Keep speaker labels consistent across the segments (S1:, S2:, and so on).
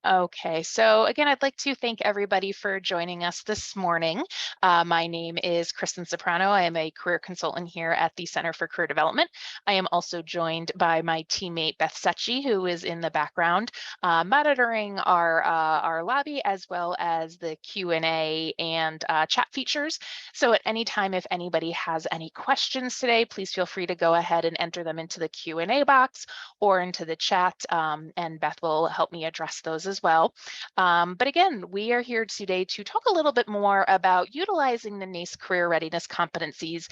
S1: Okay, so again, I'd like to thank everybody for joining us this morning. My name is Kristen Soprano. I am a career consultant here at the Center for Career Development. I am also joined by my teammate Beth Secchi, who is in the background monitoring our lobby as well as the Q&A and chat features. So at any time, if anybody has any questions today, please feel free to go ahead and enter them into the Q&A box or into the chat, and Beth will help me address those as well. But again, we are here today to talk a little bit more about utilizing the NACE career readiness competencies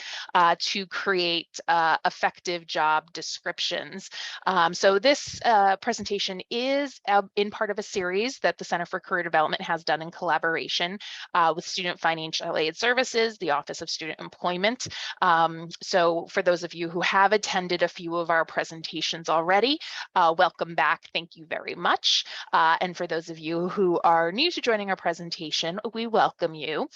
S1: to create effective job descriptions. So this presentation is in part of a series that the Center for Career Development has done in collaboration with Student Financial Aid Services, the Office of Student Employment. So for those of you who have attended a few of our presentations already, welcome back. Thank you very much. And for those of you who are new to joining our presentation, we welcome you.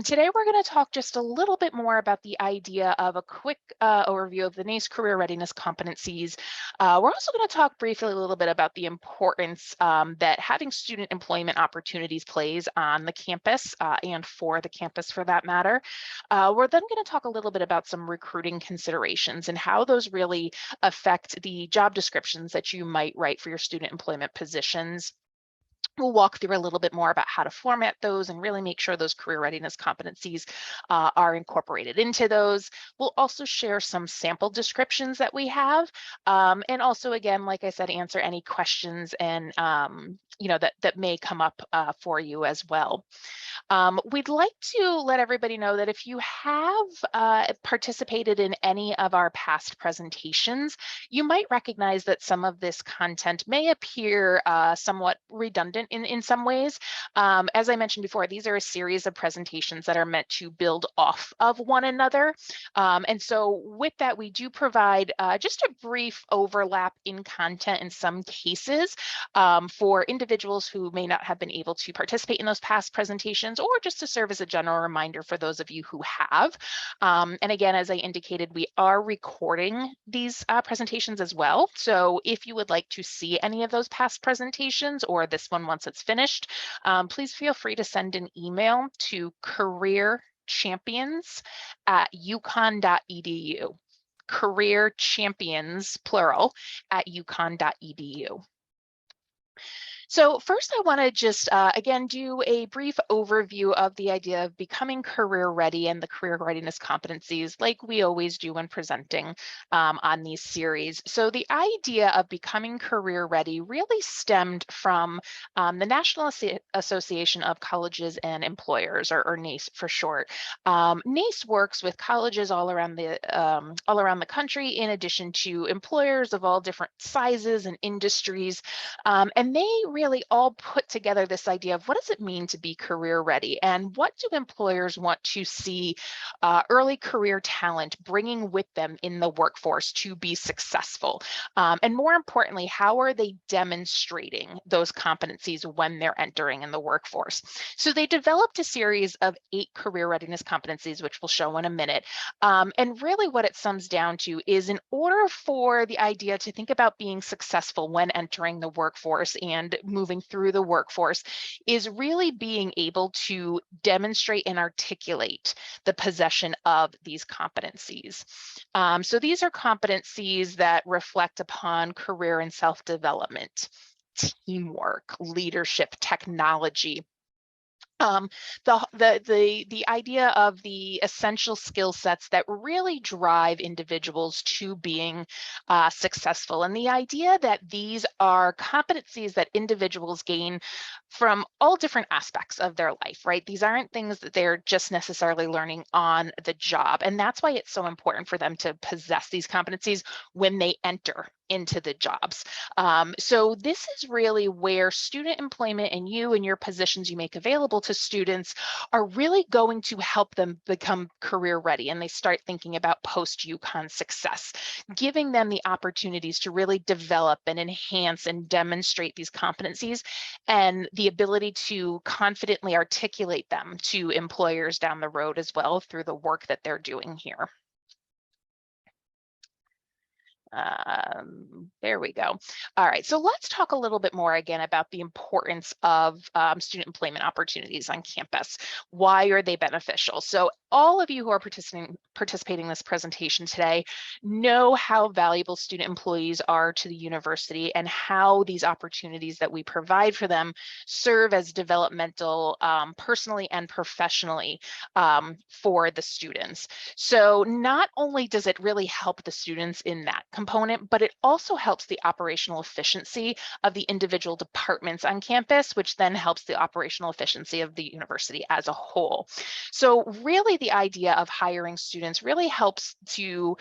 S1: Today, we're going to talk just a little bit more about the idea of a quick overview of the NACE career readiness competencies. We're also going to talk briefly a little bit about the importance that having student employment opportunities plays on the campus and for the campus for that matter. We're then going to talk a little bit about some recruiting considerations and how those really affect the job descriptions that you might write for your student employment positions. We'll walk through a little bit more about how to format those and really make sure those career readiness competencies are incorporated into those. We'll also share some sample descriptions that we have. And also, again, like I said, answer any questions and that may come up for you as well. We'd like to let everybody know that if you have participated in any of our past presentations, you might recognize that some of this content may appear somewhat redundant in some ways. As I mentioned before, these are a series of presentations that are meant to build off of one another. And so with that, we do provide just a brief overlap in content in some cases for individuals who may not have been able to participate in those past presentations, or just to serve as a general reminder for those of you who have. And again, as I indicated, we are recording these presentations as well. So if you would like to see any of those past presentations or this one once it's finished, please feel free to send an email to careerchampions@uconn.edu. Career champions, plural, @uconn.edu. So first, I want to just, again, do a brief overview of the idea of becoming career ready and the career readiness competencies like we always do when presenting on these series. So the idea of becoming career ready really stemmed from the National Association of Colleges and Employers, or NACE for short. NACE works with colleges all around the country, in addition to employers of all different sizes and industries, and they really all put together this idea of what does it mean to be career ready, and what do employers want to see early career talent bringing with them in the workforce to be successful, and more importantly, how are they demonstrating those competencies when they're entering in the workforce. So they developed a series of 8 career readiness competencies, which we'll show in a minute, and really what it sums down to is, in order for the idea to think about being successful when entering the workforce and moving through the workforce, is really being able to demonstrate and articulate the possession of these competencies. So these are competencies that reflect upon career and self-development, teamwork, leadership, technology. The idea of the essential skill sets that really drive individuals to being successful, and the idea that these are competencies that individuals gain from all different aspects of their life, right? These aren't things that they're just necessarily learning on the job, and that's why it's so important for them to possess these competencies when they enter into the jobs. So this is really where student employment and you and your positions you make available to students are really going to help them become career ready, and they start thinking about post-UConn success, giving them the opportunities to really develop and enhance and demonstrate these competencies and the ability to confidently articulate them to employers down the road as well through the work that they're doing here. There we go. All right, so let's talk a little bit more again about the importance of student employment opportunities on campus. Why are they beneficial? So all of you who are participating in this presentation today know how valuable student employees are to the university and how these opportunities that we provide for them serve as developmental, personally and professionally, for the students. So not only does it really help the students in that component, but it also helps the operational efficiency of the individual departments on campus, which then helps the operational efficiency of the university as a whole. So really the idea of hiring students really helps to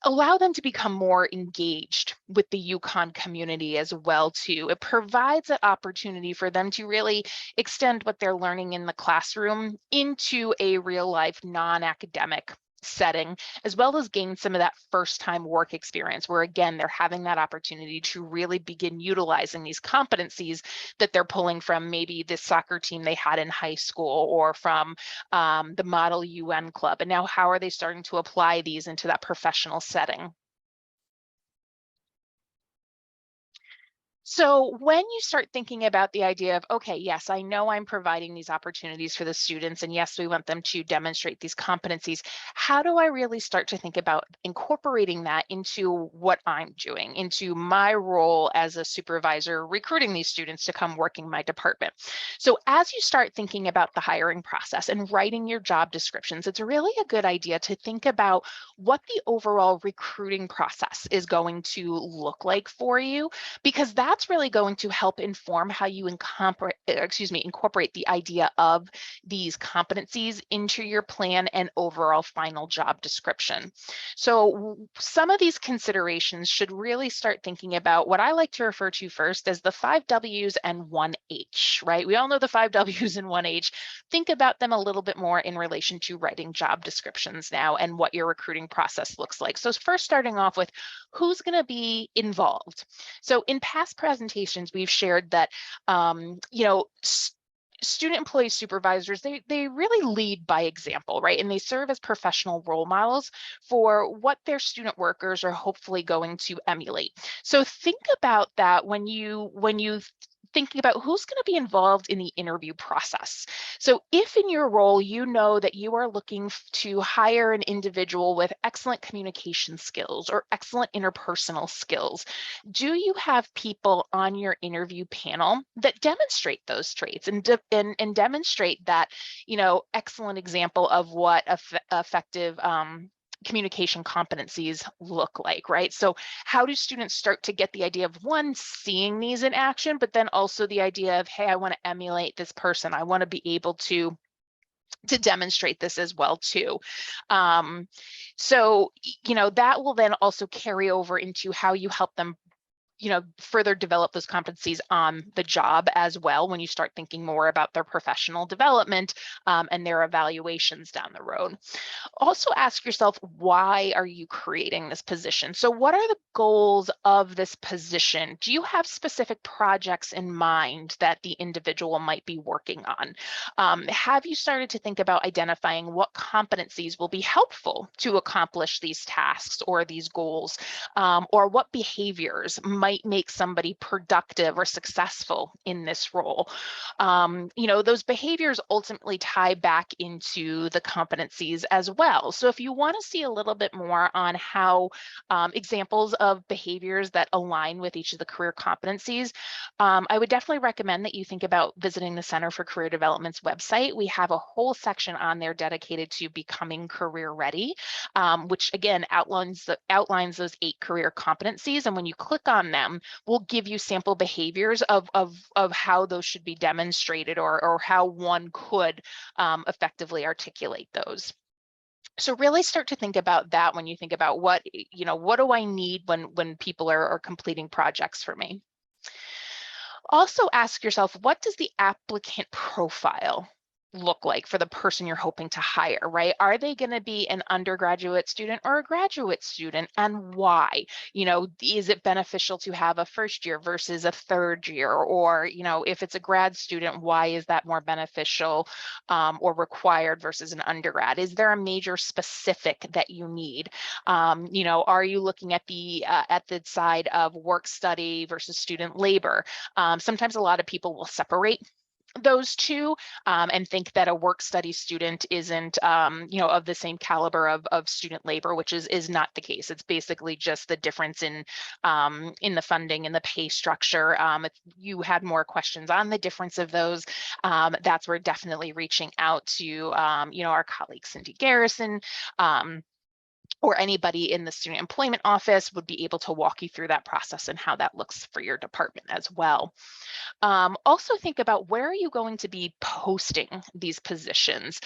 S1: allow them to become more engaged with the UConn community as well too. It provides an opportunity for them to really extend what they're learning in the classroom into a real life non-academic setting, as well as gain some of that first time work experience where again, they're having that opportunity to really begin utilizing these competencies that they're pulling from maybe the soccer team they had in high school or from the Model UN Club. And now how are they starting to apply these into that professional setting? So when you start thinking about the idea of, okay, yes, I know I'm providing these opportunities for the students, and yes, we want them to demonstrate these competencies, how do I really start to think about incorporating that into what I'm doing, into my role as a supervisor recruiting these students to come work in my department? So as you start thinking about the hiring process and writing your job descriptions, it's really a good idea to think about what the overall recruiting process is going to look like for you, because that's really going to help inform how you incorporate the idea of these competencies into your plan and overall final job description. So some of these considerations should really start thinking about what I like to refer to first as the 5 Ws and 1 H, right? We all know the 5 Ws and 1 H. Think about them a little bit more in relation to writing job descriptions now and what your recruiting process looks like. So first starting off with who's going to be involved. So in past presentations, we've shared that, student employee supervisors, they really lead by example, right? And they serve as professional role models for what their student workers are hopefully going to emulate. So think about that when you thinking about who's going to be involved in the interview process. So if in your role, you know that you are looking to hire an individual with excellent communication skills or excellent interpersonal skills, do you have people on your interview panel that demonstrate those traits and demonstrate that, excellent example of what effective communication competencies look like, right? So how do students start to get the idea of one, seeing these in action, but then also the idea of, hey, I want to emulate this person. I want to be able to demonstrate this as well too. So, that will then also carry over into how you help them further develop those competencies on the job as well when you start thinking more about their professional development and their evaluations down the road. Also ask yourself, why are you creating this position? So what are the goals of this position? Do you have specific projects in mind that the individual might be working on? Have you started to think about identifying what competencies will be helpful to accomplish these tasks or these goals, or what behaviors might make somebody productive or successful in this role? Those behaviors ultimately tie back into the competencies as well. So if you want to see a little bit more on how examples of behaviors that align with each of the career competencies, I would definitely recommend that you think about visiting the Center for Career Development's website. We have a whole section on there dedicated to becoming career ready, which again outlines those 8 career competencies. And when you click on them, we'll give you sample behaviors of how those should be demonstrated or how one could effectively articulate those. So really start to think about that when you think about what do I need when people are completing projects for me. Also ask yourself, what does the applicant profile look like for the person you're hoping to hire, right? Are they going to be an undergraduate student or a graduate student, and why? Is it beneficial to have a first year versus a third year? Or, if it's a grad student, why is that more beneficial or required versus an undergrad? Is there a major specific that you need? Are you looking at the side of work study versus student labor? Sometimes a lot of people will separate those two and think that a work study student isn't of the same caliber of student labor, which is not the case. It's basically just the difference in the funding and the pay structure. If you had more questions on the difference of those, that's where definitely reaching out to our colleague Cindy Garrison or anybody in the student employment office would be able to walk you through that process and how that looks for your department as well. Also think about, where are you going to be posting these positions?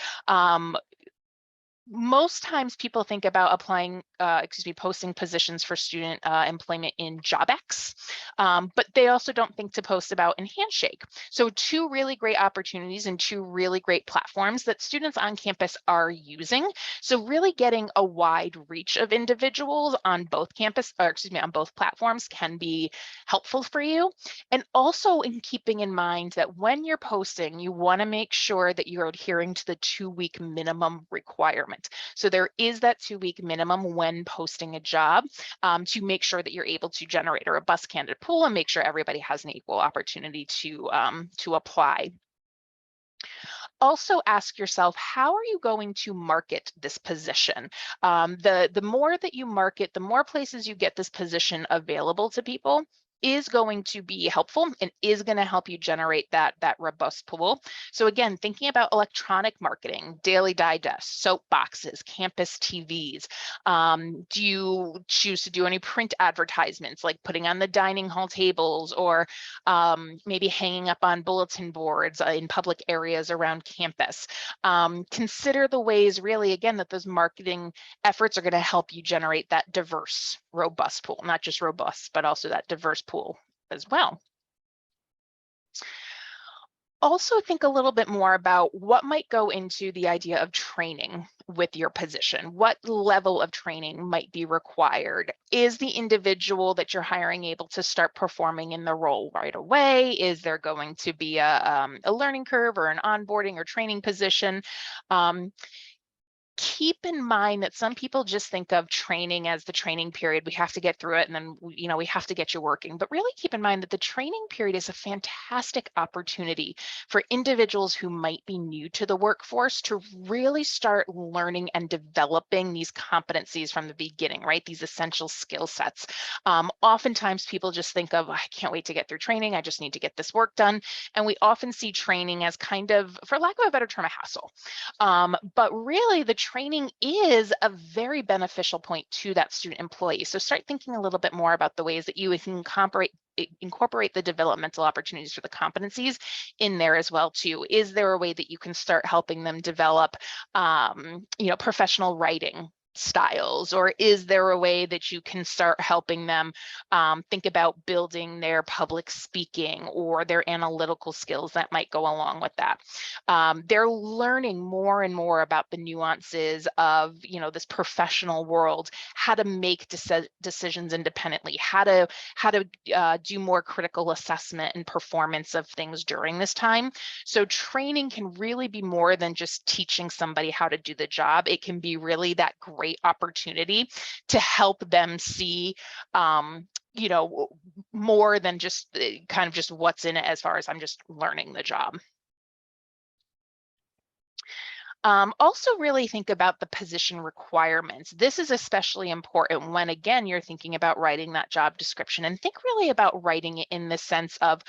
S1: Most times people think about posting positions for student employment in JobX, but they also don't think to post about in Handshake. So two really great opportunities and two really great platforms that students on campus are using. So really getting a wide reach of individuals on both on both platforms can be helpful for you. And also in keeping in mind that when you're posting, you want to make sure that you're adhering to the 2-week minimum requirement. So there is that 2-week minimum when posting a job to make sure that you're able to generate a robust candidate pool and make sure everybody has an equal opportunity to apply. Also ask yourself, how are you going to market this position? The more that you market, the more places you get this position available to people is going to be helpful and is going to help you generate that robust pool. So again, thinking about electronic marketing, daily digest, soap boxes, campus TVs. Do you choose to do any print advertisements, like putting on the dining hall tables, or maybe hanging up on bulletin boards in public areas around campus? Consider the ways, really, again, that those marketing efforts are going to help you generate that diverse, robust pool, not just robust, but also that diverse pool as well. Also think a little bit more about what might go into the idea of training with your position. What level of training might be required? Is the individual that you're hiring able to start performing in the role right away? Is there going to be a learning curve or an onboarding or training position? Keep in mind that some people just think of training as the training period. We have to get through it and then, we have to get you working. But really keep in mind that the training period is a fantastic opportunity for individuals who might be new to the workforce to really start learning and developing these competencies from the beginning, right? These essential skill sets. Oftentimes people just think of, I can't wait to get through training. I just need to get this work done. And we often see training as kind of, for lack of a better term, a hassle. But really the training is a very beneficial point to that student employee. So start thinking a little bit more about the ways that you can incorporate the developmental opportunities for the competencies in there as well too. Is there a way that you can start helping them develop, professional writing styles? Or is there a way that you can start helping them think about building their public speaking or their analytical skills that might go along with that? They're learning more and more about the nuances of this professional world, how to make decisions independently, how to do more critical assessment and performance of things during this time. So training can really be more than just teaching somebody how to do the job. It can be really that great opportunity to help them see more than just kind of just what's in it as far as I'm just learning the job. Also really think about the position requirements. This is especially important when, again, you're thinking about writing that job description, and think really about writing it in the sense of,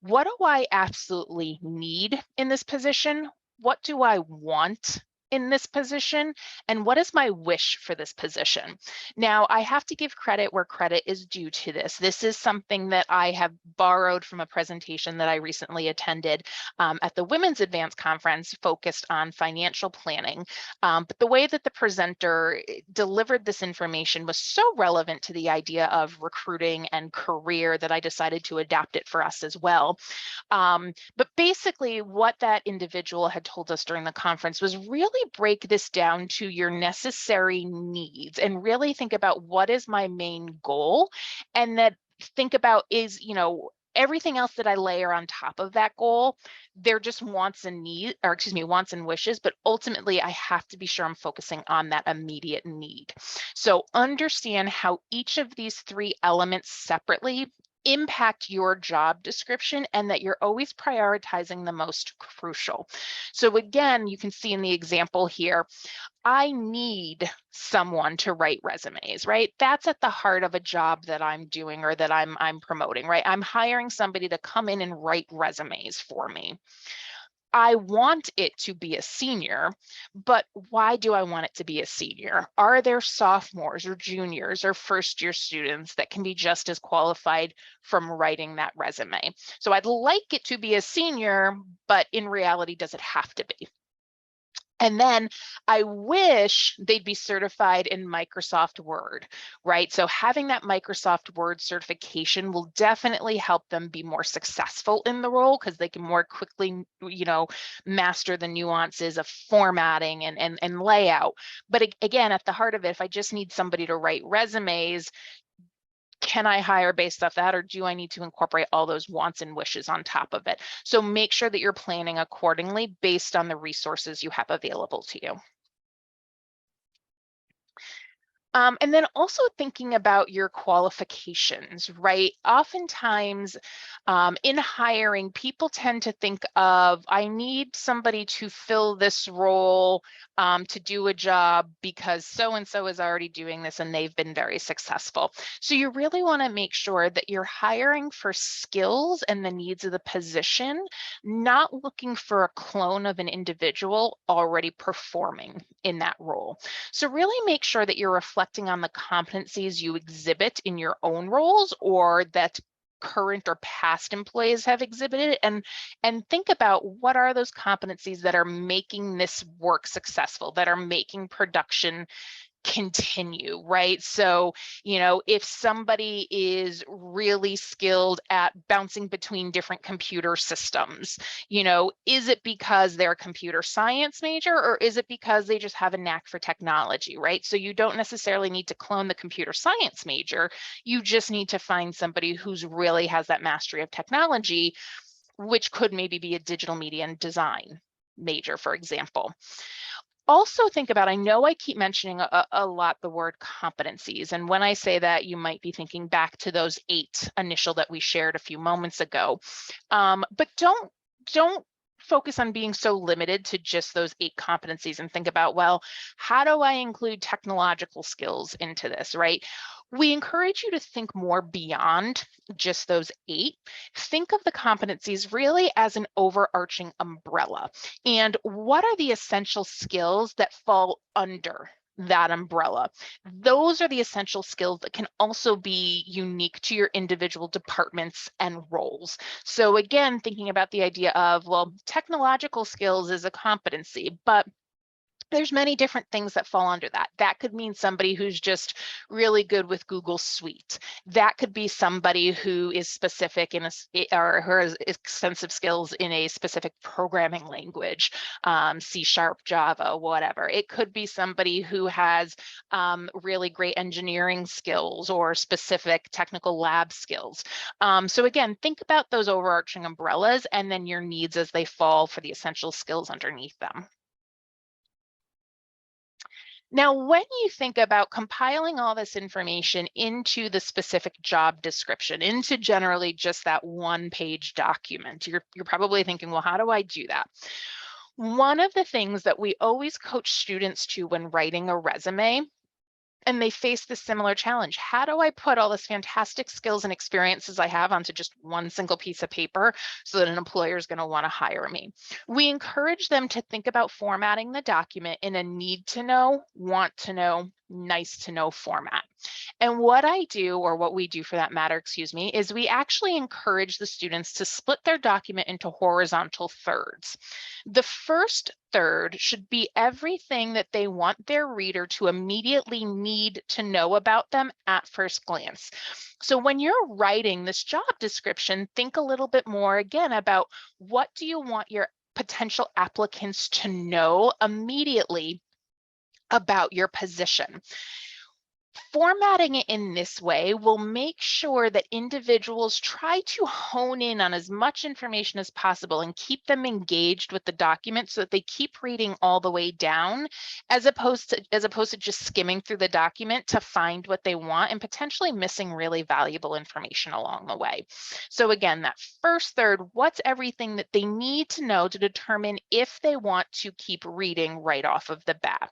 S1: what do I absolutely need in this position? What do I want in this position, and what is my wish for this position? Now, I have to give credit where credit is due to this. This is something that I have borrowed from a presentation that I recently attended at the Women's Advanced Conference focused on financial planning. But the way that the presenter delivered this information was so relevant to the idea of recruiting and career that I decided to adapt it for us as well. But basically what that individual had told us during the conference was really break this down to your necessary needs and really think about what is my main goal, and that think about is, everything else that I layer on top of that goal, they're just wants and need, or excuse me, wants and wishes, but ultimately I have to be sure I'm focusing on that immediate need. So understand how each of these three elements separately impact your job description and that you're always prioritizing the most crucial. So again, you can see in the example here, I need someone to write resumes, right? That's at the heart of a job that I'm doing or that I'm promoting, right? I'm hiring somebody to come in and write resumes for me. I want it to be a senior, but why do I want it to be a senior? Are there sophomores or juniors or first year students that can be just as qualified from writing that resume? So I'd like it to be a senior, but in reality, does it have to be? And then I wish they'd be certified in Microsoft Word, right? So having that Microsoft Word certification will definitely help them be more successful in the role because they can more quickly, master the nuances of formatting and layout. But again, at the heart of it, if I just need somebody to write resumes, can I hire based off that, or do I need to incorporate all those wants and wishes on top of it? So make sure that you're planning accordingly based on the resources you have available to you. And then also thinking about your qualifications, right? Oftentimes in hiring, people tend to think of, I need somebody to fill this role to do a job because so-and-so is already doing this and they've been very successful. So you really want to make sure that you're hiring for skills and the needs of the position, not looking for a clone of an individual already performing in that role. So really make sure that you're reflecting on the competencies you exhibit in your own roles or that current or past employees have exhibited, and think about what are those competencies that are making this work successful, that are making production continue, right? So, if somebody is really skilled at bouncing between different computer systems, is it because they're a computer science major or is it because they just have a knack for technology, right? So you don't necessarily need to clone the computer science major. You just need to find somebody who's really has that mastery of technology, which could maybe be a digital media and design major, for example. Also think about, I know I keep mentioning a lot the word competencies, and when I say that, you might be thinking back to those 8 initial that we shared a few moments ago. But don't focus on being so limited to just those 8 competencies and think about, well, how do I include technological skills into this, right? We encourage you to think more beyond just those 8. Think of the competencies really as an overarching umbrella. And what are the essential skills that fall under that umbrella? Those are the essential skills that can also be unique to your individual departments and roles. So again, thinking about the idea of, well, technological skills is a competency, but there's many different things that fall under that. That could mean somebody who's just really good with Google Suite. That could be somebody who is specific in or who has extensive skills in a specific programming language, C#, Java, whatever. It could be somebody who has really great engineering skills or specific technical lab skills. So again, think about those overarching umbrellas and then your needs as they fall for the essential skills underneath them. Now, when you think about compiling all this information into the specific job description, into generally just that one-page document, you're probably thinking, well, how do I do that? One of the things that we always coach students to when writing a resume and they face this similar challenge. How do I put all this fantastic skills and experiences I have onto just one single piece of paper so that an employer is going to want to hire me? We encourage them to think about formatting the document in a need to know, want to know, nice to know format. And what I do, or what we do for that matter, excuse me, is we actually encourage the students to split their document into horizontal thirds. The first third should be everything that they want their reader to immediately need to know about them at first glance. So when you're writing this job description, think a little bit more again about what do you want your potential applicants to know immediately about your position. Formatting it in this way will make sure that individuals try to hone in on as much information as possible and keep them engaged with the document so that they keep reading all the way down, as opposed to just skimming through the document to find what they want and potentially missing really valuable information along the way. So again, that first third, what's everything that they need to know to determine if they want to keep reading right off of the bat.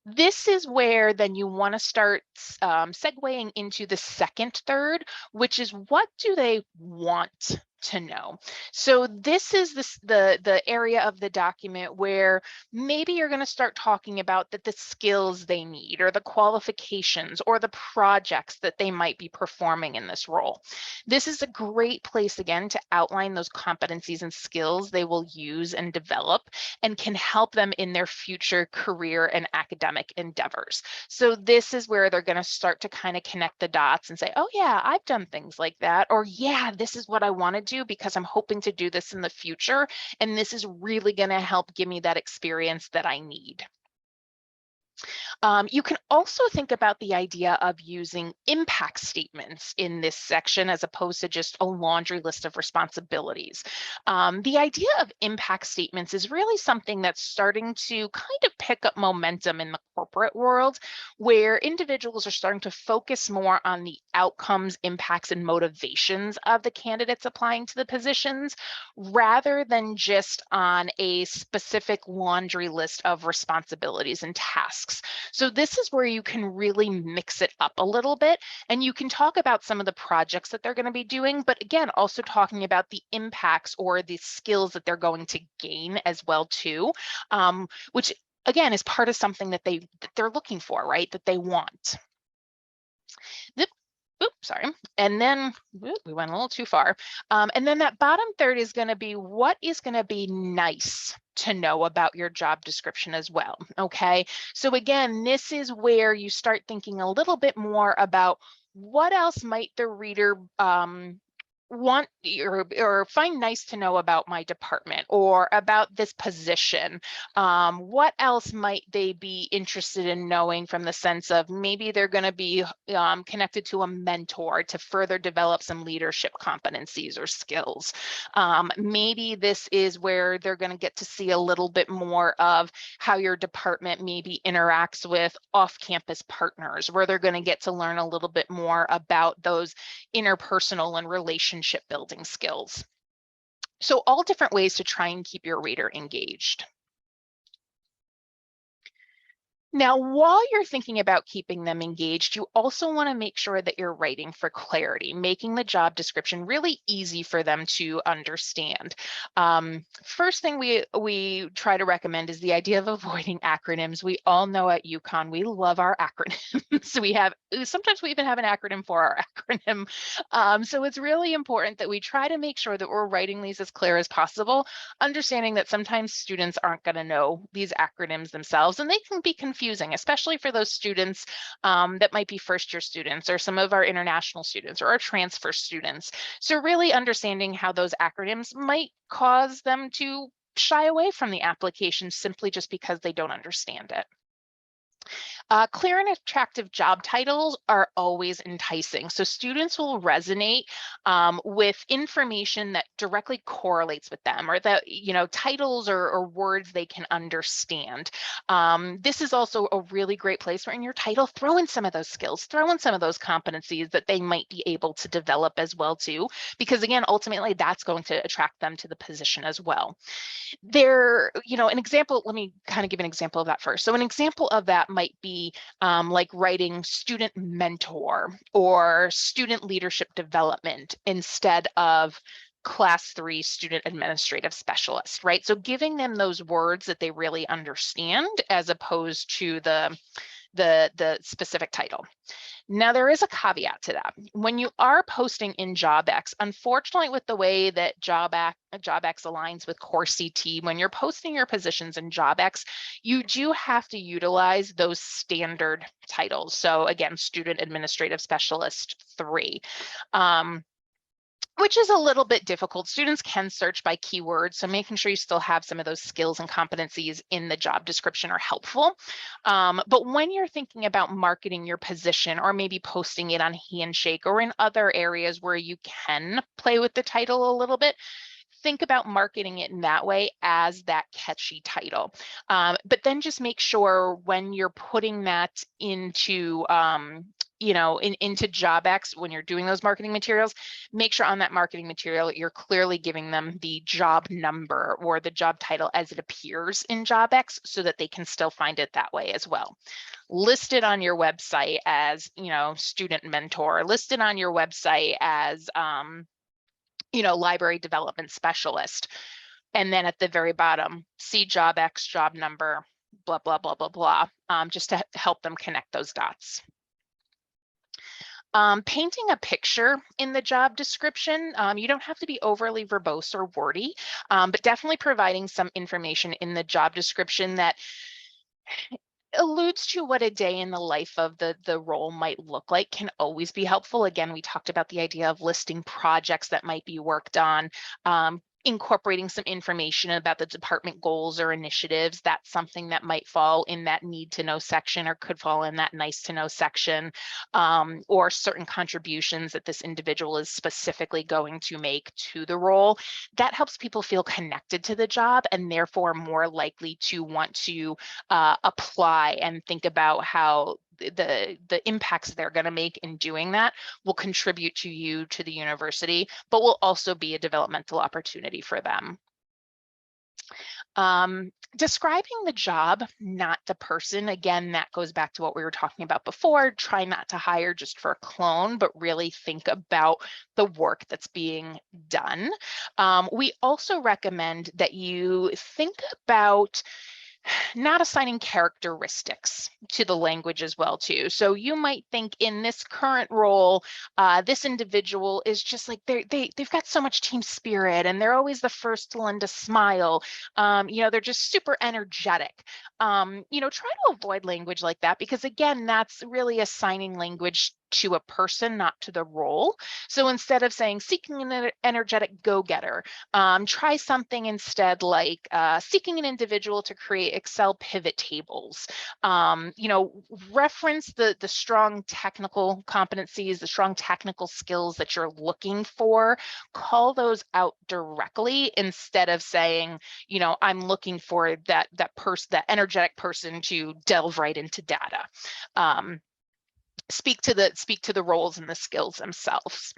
S1: This is where then you want to start segueing into the second third, which is what do they want to know? So this is the area of the document where maybe you're going to start talking about the skills they need, or the qualifications, or the projects that they might be performing in this role. This is a great place again to outline those competencies and skills they will use and develop, and can help them in their future career and academic endeavors. So this is where they're going to start to kind of connect the dots and say, oh yeah, I've done things like that, or yeah, this is what I want to do because I'm hoping to do this in the future, and this is really going to help give me that experience that I need. You can also think about the idea of using impact statements in this section as opposed to just a laundry list of responsibilities. The idea of impact statements is really something that's starting to kind of pick up momentum in the corporate world, where individuals are starting to focus more on the outcomes, impacts, and motivations of the candidates applying to the positions, rather than just on a specific laundry list of responsibilities and tasks. So this is where you can really mix it up a little bit, and you can talk about some of the projects that they're going to be doing, but again, also talking about the impacts or the skills that they're going to gain as well too, which again is part of something that they're looking for, right? That they want. Oops, sorry. And then we went a little too far. And then that bottom third is going to be what is going to be nice to know about your job description as well. Okay. So again, this is where you start thinking a little bit more about what else might the reader want or find nice to know about my department or about this position. What else might they be interested in knowing, from the sense of maybe they're going to be connected to a mentor to further develop some leadership competencies or skills. Maybe this is where they're going to get to see a little bit more of how your department maybe interacts with off-campus partners, where they're going to get to learn a little bit more about those interpersonal and relationship building skills. So all different ways to try and keep your reader engaged. Now, while you're thinking about keeping them engaged, you also want to make sure that you're writing for clarity, making the job description really easy for them to understand. First thing we try to recommend is the idea of avoiding acronyms. We all know at UConn, we love our acronyms. Sometimes we even have an acronym for our acronym. So it's really important that we try to make sure that we're writing these as clear as possible, understanding that sometimes students aren't going to know these acronyms themselves, and they can be confusing, especially for those students that might be first-year students, or some of our international students, or our transfer students. So really understanding how those acronyms might cause them to shy away from the application simply just because they don't understand it. Clear and attractive job titles are always enticing. So students will resonate with information that directly correlates with them, or that, titles or words they can understand. This is also a really great place where in your title, throw in some of those skills, throw in some of those competencies that they might be able to develop as well too, because again, ultimately that's going to attract them to the position as well. An example, let me kind of give an example of that first. So an example of that might be be like writing student mentor or student leadership development instead of class 3 student administrative specialist, right? So giving them those words that they really understand as opposed to the specific title. Now, there is a caveat to that. When you are posting in JobX, unfortunately, with the way that JobX aligns with Core CT, when you're posting your positions in JobX, you do have to utilize those standard titles. So again, Student Administrative Specialist 3. Which is a little bit difficult. Students can search by keywords, so making sure you still have some of those skills and competencies in the job description are helpful. But when you're thinking about marketing your position or maybe posting it on Handshake or in other areas where you can play with the title a little bit, think about marketing it in that way as that catchy title. But then just make sure when you're putting that into into JobX, when you're doing those marketing materials, make sure on that marketing material, you're clearly giving them the job number or the job title as it appears in JobX so that they can still find it that way as well. Listed on your website as, student mentor, listed on your website as, library development specialist. And then at the very bottom, see JobX, job number, blah, blah, blah, blah, blah, just to help them connect those dots. Painting a picture in the job description, you don't have to be overly verbose or wordy, but definitely providing some information in the job description that alludes to what a day in the life of the role might look like can always be helpful. Again, we talked about the idea of listing projects that might be worked on, incorporating some information about the department goals or initiatives. That's something that might fall in that need to know section or could fall in that nice to know section, or certain contributions that this individual is specifically going to make to the role. That helps people feel connected to the job and therefore more likely to want to apply and think about how the impacts they're going to make in doing that will contribute to you, to the university, but will also be a developmental opportunity for them. Describing the job, not the person. Again, that goes back to what we were talking about before. Try not to hire just for a clone, but really think about the work that's being done. We also recommend that you think about not assigning characteristics to the language as well too. So you might think in this current role, this individual is just like they've got so much team spirit and they're always the first to lend a smile. They're just super energetic. Try to avoid language like that because again, that's really assigning language to a person, not to the role. So instead of saying seeking an energetic go-getter, try something instead like seeking an individual to create Excel pivot tables. Reference the strong technical competencies, the strong technical skills that you're looking for. Call those out directly instead of saying, I'm looking for that energetic person to delve right into data. Speak to the roles and the skills themselves.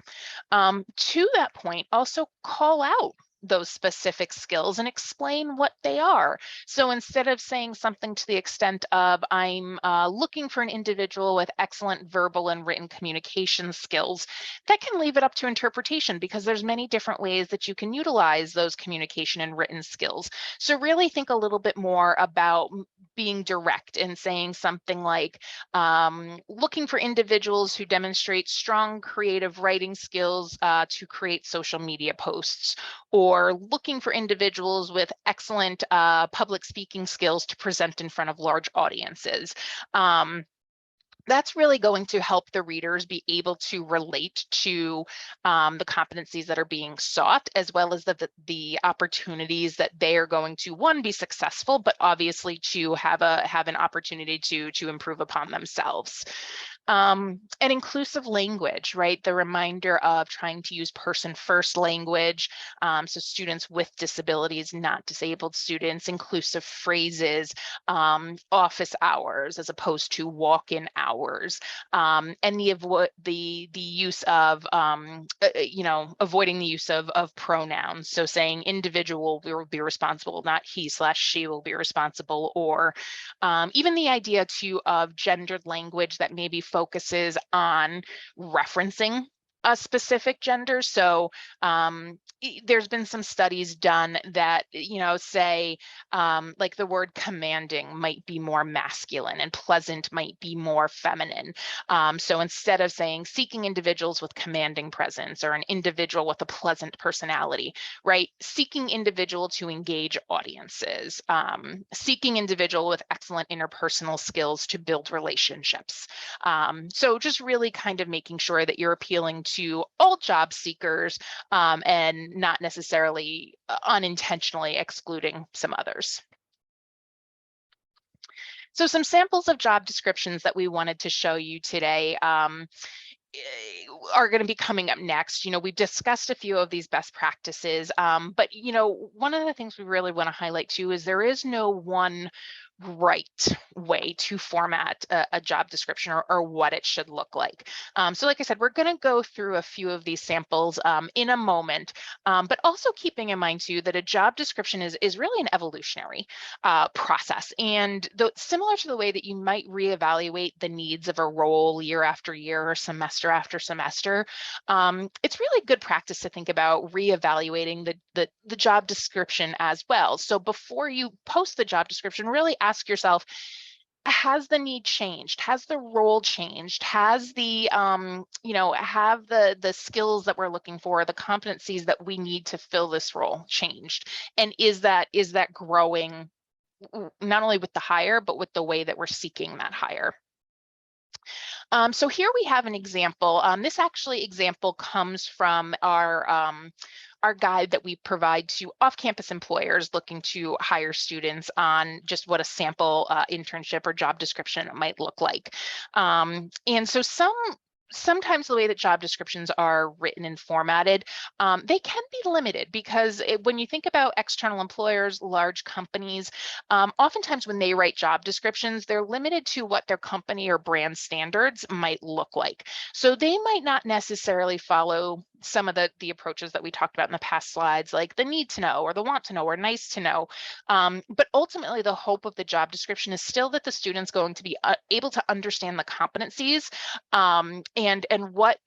S1: To that point, also call out those specific skills and explain what they are. So instead of saying something to the extent of, I'm looking for an individual with excellent verbal and written communication skills, that can leave it up to interpretation because there's many different ways that you can utilize those communication and written skills. So really think a little bit more about being direct and saying something like, looking for individuals who demonstrate strong creative writing skills to create social media posts, or looking for individuals with excellent public speaking skills to present in front of large audiences. That's really going to help the readers be able to relate to the competencies that are being sought, as well as the opportunities that they are going to, one, be successful, but obviously to have an opportunity to improve upon themselves. And inclusive language, right? The reminder of trying to use person-first language, so students with disabilities, not disabled students, inclusive phrases, office hours as opposed to walk-in hours, and the use of avoiding the use of pronouns. So saying individual will be responsible, not he/she will be responsible, or even the idea too of gendered language that maybe focuses on referencing a specific gender. So there's been some studies done that, say like the word commanding might be more masculine and pleasant might be more feminine. So instead of saying seeking individuals with commanding presence or an individual with a pleasant personality, right? Seeking individual to engage audiences, seeking individual with excellent interpersonal skills to build relationships. So just really kind of making sure that you're appealing to all job seekers, and not necessarily unintentionally excluding some others. So some samples of job descriptions that we wanted to show you today are going to be coming up next. We've discussed a few of these best practices, but one of the things we really want to highlight too is there is no one right way to format a job description or what it should look like. So like I said, we're going to go through a few of these samples in a moment, but also keeping in mind too that a job description is really an evolutionary process. And similar to the way that you might reevaluate the needs of a role year after year or semester after semester, it's really good practice to think about reevaluating the job description as well. So before you post the job description, really ask yourself, has the need changed? Has the role changed? Has the have the skills that we're looking for, the competencies that we need to fill this role changed? And is that growing not only with the hire, but with the way that we're seeking that hire? So here we have an example. This example comes from our guide that we provide to off-campus employers looking to hire students on just what a sample internship or job description might look like. And so sometimes the way that job descriptions are written and formatted, they can be limited because when you think about external employers, large companies, oftentimes when they write job descriptions, they're limited to what their company or brand standards might look like. So they might not necessarily follow some of the approaches that we talked about in the past slides, like the need to know or the want to know or nice to know. But ultimately, the hope of the job description is still that the student's going to be able to understand the competencies and what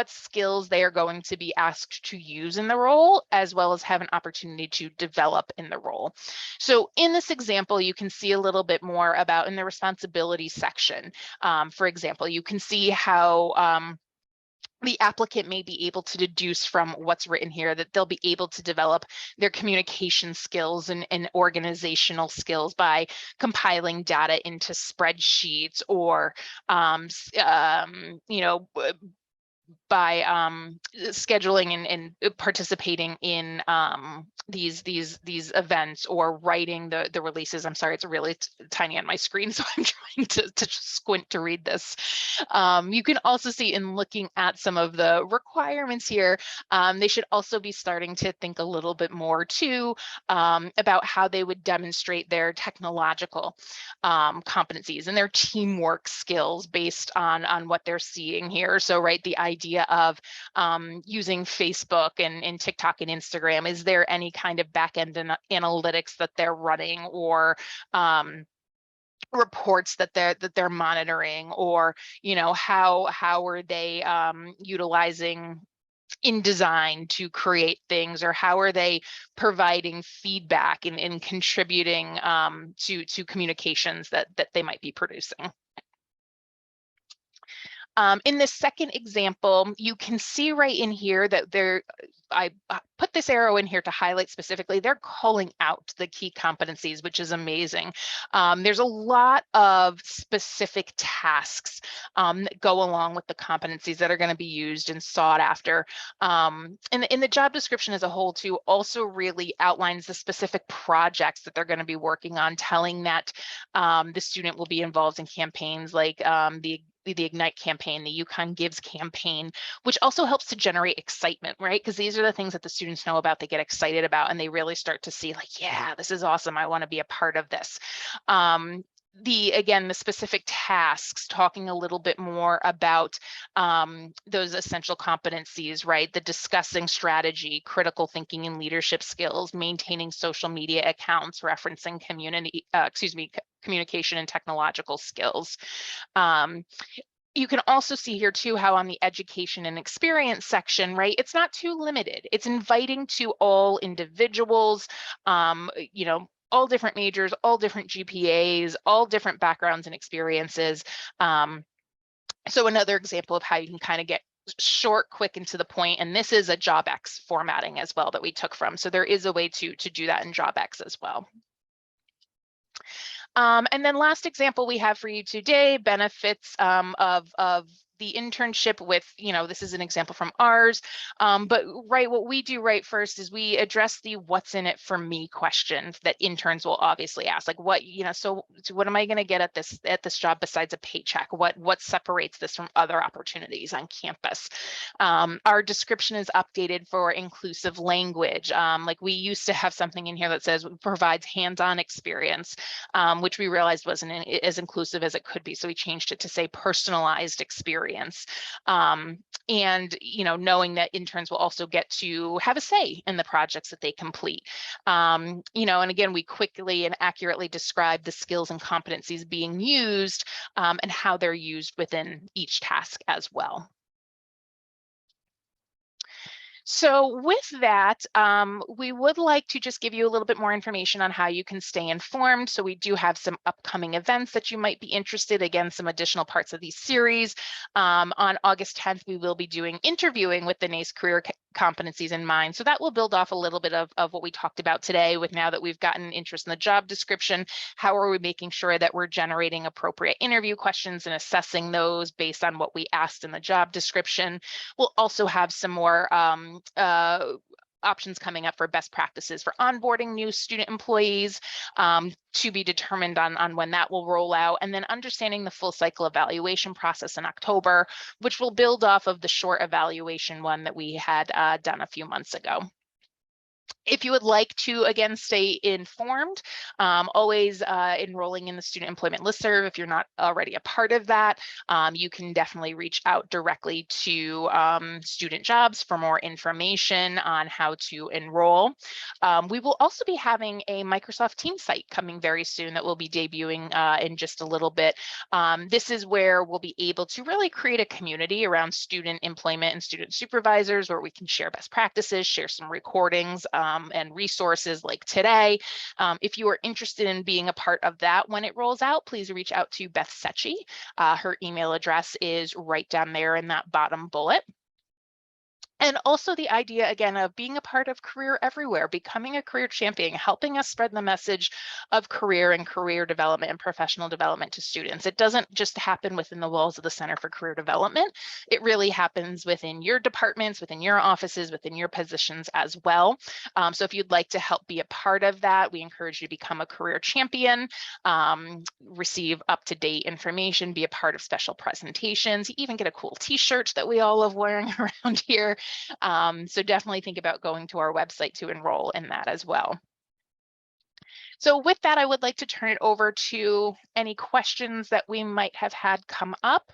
S1: skills they are going to be asked to use in the role, as well as have an opportunity to develop in the role. So in this example, you can see a little bit more about in the responsibility section. For example, you can see how the applicant may be able to deduce from what's written here that they'll be able to develop their communication skills and organizational skills by compiling data into spreadsheets or, by scheduling and participating in these events or writing the releases. I'm sorry, it's really tiny on my screen, so I'm trying to squint to read this. You can also see in looking at some of the requirements here, they should also be starting to think a little bit more too about how they would demonstrate their technological competencies and their teamwork skills based on what they're seeing here. So, right, the idea of using Facebook and TikTok and Instagram, is there any kind of back-end analytics that they're running, or reports that they're monitoring, or how are they utilizing InDesign to create things, or how are they providing feedback and contributing to communications that they might be producing. In this second example, you can see right in here that I put this arrow in here to highlight specifically, they're calling out the key competencies, which is amazing. There's a lot of specific tasks that go along with the competencies that are going to be used and sought after. And the job description as a whole too also really outlines the specific projects that they're going to be working on, telling that the student will be involved in campaigns like the the Ignite campaign, the UConn Gives campaign, which also helps to generate excitement, right? Because these are the things that the students know about, they get excited about, and they really start to see like, yeah, this is awesome. I want to be a part of this. Again, the specific tasks, talking a little bit more about those essential competencies, right? The discussing strategy, critical thinking and leadership skills, maintaining social media accounts, referencing communication and technological skills. You can also see here too how on the education and experience section, right, it's not too limited. It's inviting to all individuals, all different majors, all different GPAs, all different backgrounds and experiences. So another example of how you can kind of get short, quick, and to the point, and this is a JobX formatting as well that we took from. So there is a way to do that in JobX as well. And then last example we have for you today, benefits of the internship with, this is an example from ours, but right, what we do right first is we address the what's in it for me question that interns will obviously ask, like what, so what am I going to get at this job besides a paycheck? What separates this from other opportunities on campus? Our description is updated for inclusive language. Like we used to have something in here that says provides hands-on experience, which we realized wasn't as inclusive as it could be. So we changed it to say personalized experience. And knowing that interns will also get to have a say in the projects that they complete. And again, we quickly and accurately describe the skills and competencies being used and how they're used within each task as well. So with that, we would like to just give you a little bit more information on how you can stay informed. So we do have some upcoming events that you might be interested. Again, some additional parts of these series. On August 10th, we will be doing interviewing with the NACE career competencies in mind. So that will build off a little bit of what we talked about today with now that we've gotten interest in the job description, how are we making sure that we're generating appropriate interview questions and assessing those based on what we asked in the job description. We'll also have some more options coming up for best practices for onboarding new student employees to be determined on when that will roll out, and then understanding the full cycle evaluation process in October, which will build off of the short evaluation one that we had done a few months ago. If you would like to, again, stay informed, always enrolling in the Student Employment Listserv. If you're not already a part of that, you can definitely reach out directly to Student Jobs for more information on how to enroll. We will also be having a Microsoft Teams site coming very soon that will be debuting in just a little bit. This is where we'll be able to really create a community around student employment and student supervisors where we can share best practices, share some recordings, and resources like today. If you are interested in being a part of that when it rolls out, please reach out to Beth Secchi. Her email address is right down there in that bottom bullet. And also the idea, again, of being a part of Career Everywhere, becoming a career champion, helping us spread the message of career and career development and professional development to students. It doesn't just happen within the walls of the Center for Career Development. It really happens within your departments, within your offices, within your positions as well. So if you'd like to help be a part of that, we encourage you to become a career champion, receive up-to-date information, be a part of special presentations, even get a cool t-shirt that we all love wearing around here. So definitely think about going to our website to enroll in that as well. So with that, I would like to turn it over to any questions that we might have had come up.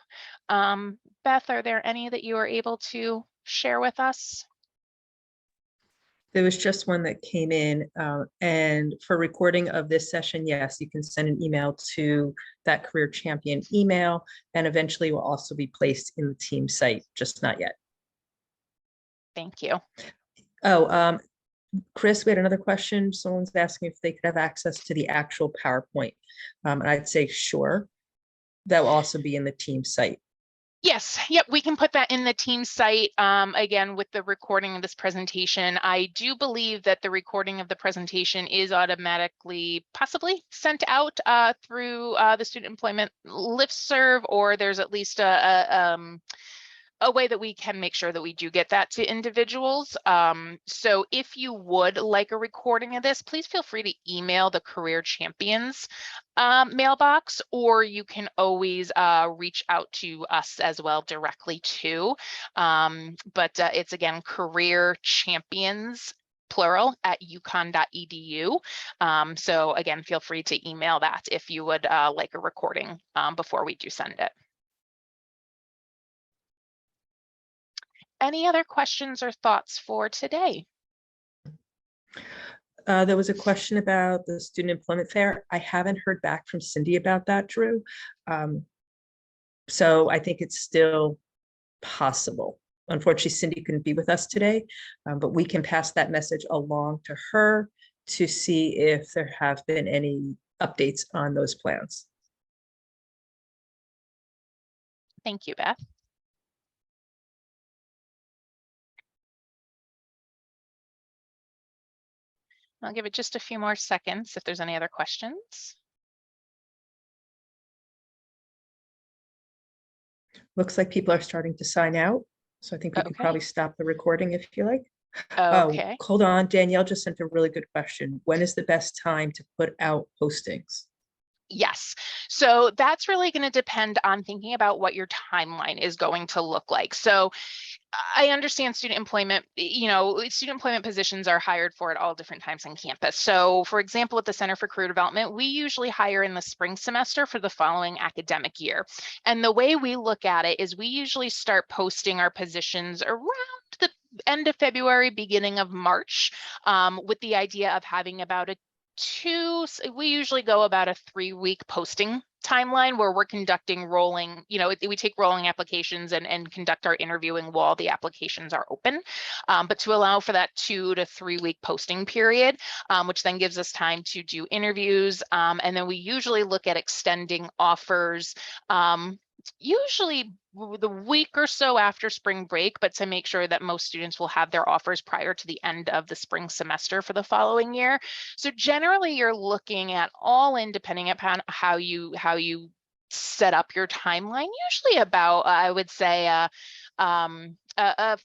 S1: Beth, are there any that you are able to share with us?
S2: There was just one that came in, and for recording of this session, yes, you can send an email to that Career Champion email, and eventually will also be placed in the team site, just not yet.
S1: Thank you.
S2: Oh, Chris, we had another question. Someone's asking if they could have access to the actual PowerPoint. And I'd say sure. That will also be in the team site.
S1: Yes, yep, we can put that in the team site. Again, with the recording of this presentation, I do believe that the recording of the presentation is automatically possibly sent out through the Student Employment Listserv, or there's at least a a way that we can make sure that we do get that to individuals. So if you would like a recording of this, please feel free to email the Career Champions mailbox, or you can always reach out to us as well directly too. But it's again, Career Champions plural at uconn.edu. So again, feel free to email that if you would like a recording before we do send it. Any other questions or thoughts for today?
S2: There was a question about the student employment fair. I haven't heard back from Cindy about that, Drew. So I think it's still possible. Unfortunately, Cindy couldn't be with us today, but we can pass that message along to her to see if there have been any updates on those plans.
S1: Thank you, Beth. I'll give it just a few more seconds if there's any other questions.
S2: Looks like people are starting to sign out. So I think we could
S1: Okay.
S2: probably stop the recording if you like.
S1: Okay.
S2: Oh, hold on. Danielle just sent a really good question. When is the best time to put out postings?
S1: Yes. So that's really going to depend on thinking about what your timeline is going to look like. So I understand student employment, student employment positions are hired for at all different times on campus. So for example, at the Center for Career Development, we usually hire in the spring semester for the following academic year. And the way we look at it is we usually start posting our positions around the end of February, beginning of March, with the idea of having about we usually go about a 3-week posting timeline where we're conducting rolling, we take rolling applications and conduct our interviewing while the applications are open. But to allow for that 2 to 3 week posting period, which then gives us time to do interviews. And then we usually look at extending offers, usually the week or so after spring break, but to make sure that most students will have their offers prior to the end of the spring semester for the following year. So generally you're looking at all in, depending upon how you set up your timeline, usually about, I would say, a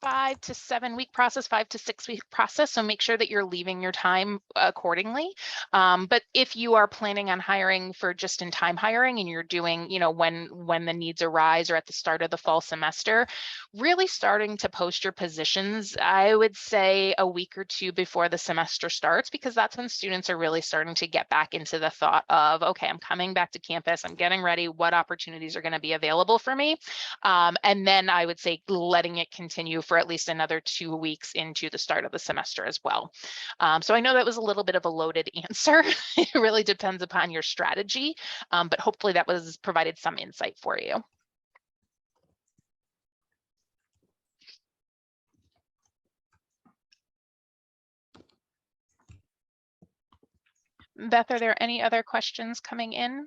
S1: 5 to 7 week process, 5 to 6 week process. So make sure that you're leaving your time accordingly. But if you are planning on hiring for just in time hiring and you're doing, when the needs arise or at the start of the fall semester, really starting to post your positions, I would say a week or 2 before the semester starts, because that's when students are really starting to get back into the thought of, okay, I'm coming back to campus, I'm getting ready, what opportunities are going to be available for me? And then I would say letting it continue for at least another 2 weeks into the start of the semester as well. So I know that was a little bit of a loaded answer. It really depends upon your strategy, but hopefully that was provided some insight for you. Beth, are there any other questions coming in?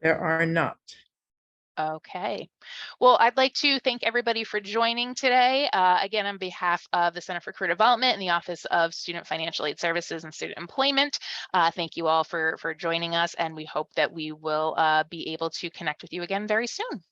S2: There are not.
S1: Okay. Well, I'd like to thank everybody for joining today. Again, on behalf of the Center for Career Development and the Office of Student Financial Aid Services and Student Employment, thank you all for joining us, and we hope that we will be able to connect with you again very soon.